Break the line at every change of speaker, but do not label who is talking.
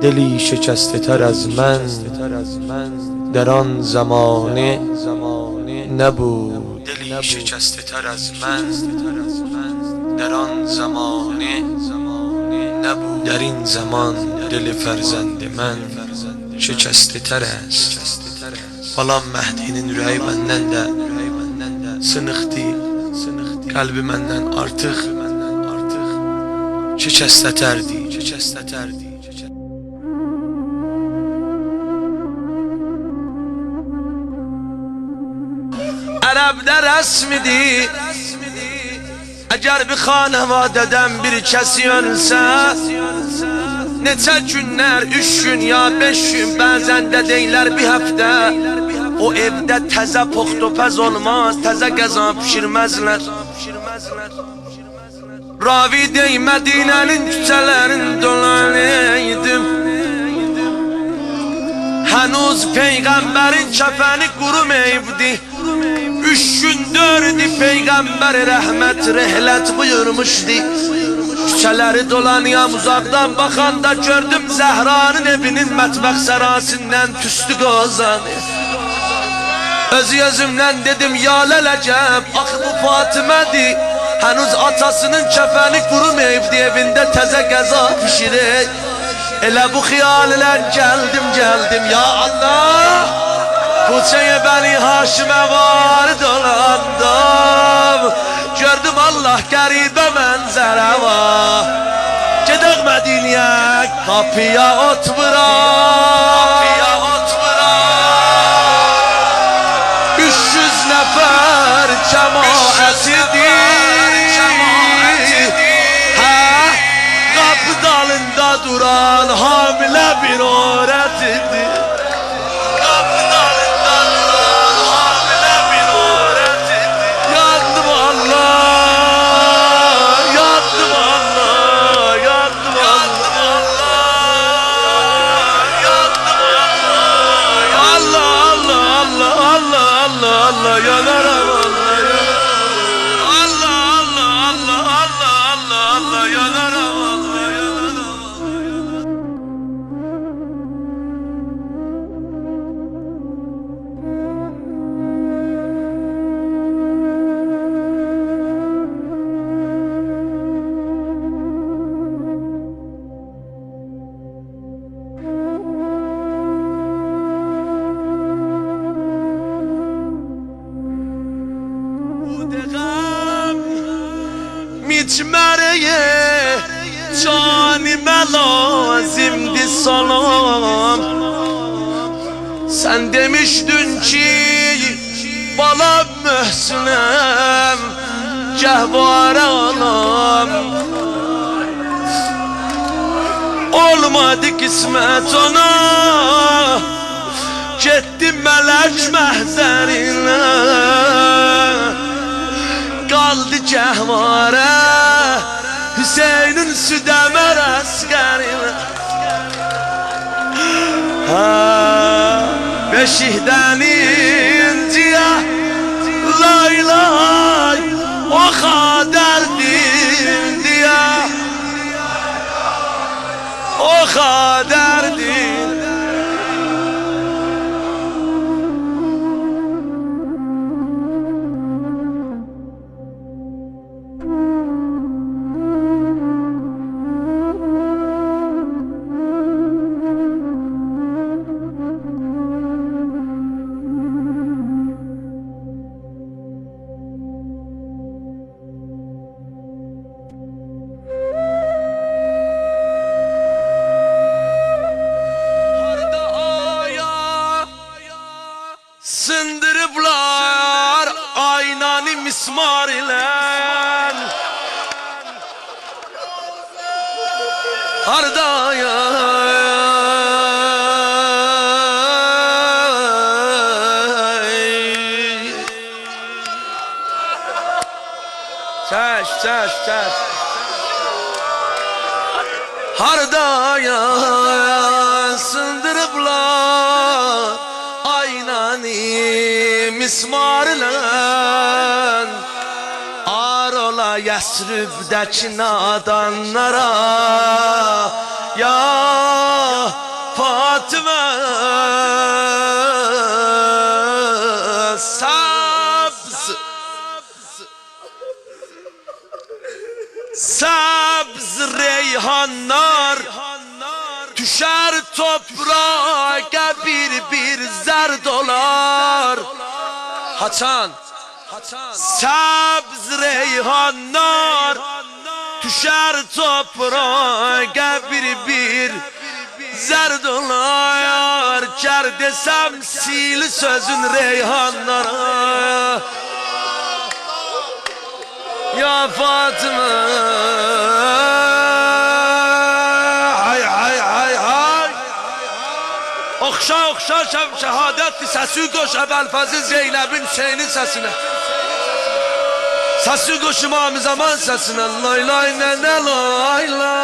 دلی شکسته تر از من در آن زمانه نبود. دلی شکسته تر از من در آن زمانه نبود. در این زمان دل فرزند من şikəsti tərəz. Balam Məhdinin ürəyi məndən də sınıqdı. Qəlbi məndən artıq şikəstətərdi. Ərəbdə rəsmidir, əgər bir xanavadədən bir kəsi ölsə, neçə günlər, 3 gün ya 5 gün, bəzən də deylər bir həftə, o evdə təzə poxtopəz olmaz, təzə qəza pişirməzlər. Ravi dey Mədinənin küçələrin dolanıydım, hənuz Peyğəmbərin kəfəni qurumeyibdi. 3 gün 4'dü Peyğəmbər rəhmət rehlət buyurmuşdu. Küçələri dolanıyam, uzaqdan baxanda gördüm Zəhranın evinin mətbəx sərasından tüstü qozanı. Öz-özümdən dedim ya lələcəb, axı bu Fatimədir, hənuz atasının kəfəni qurumeyibdi, evində təzə qəza pişirək. Elə bu xiyal ilə gəldim ya Allah, Koçaya Bəni Haşimə var dolandım, gördüm Allah qəribə mənzərə var. Gedək Mədiniyə, qapıya ot vuraq, 300 nəfər cəmaətidir, qapı dalında duran hamilə bir öğretidir. Allah yanarım Allah yanarım Micmereye canime lazimdi salam. Sen demiştin ki balam Möhsünem cehvare alam. Olmadı kısmet ona, gittim melek mehzerine, kaldı cehvare Hüseyin'in südemer askerine. Beşikten inciye lay lay o kaderdin diye, o kaderdin. Sındırıblar aynanı mismar ile, hardaya çeş hardaya sındırıblar aynanı mismarla, ar ola Yəsribdəki nadanlara ya Fatıma sabz reyhanlar düşer toprağa bir zerd olar Haçan sabz reyhanlar düşer toprağa bir zerd olar Ker desem sil sözün reyhanlara ya Fatıma hay hay hay hay Okşa okşa şehadet sesi koş Ebelfazıl Zeynep'in Hüseyin'in sesine Sesi koş İmam-ı Zaman sesine Lay lay ne lay lay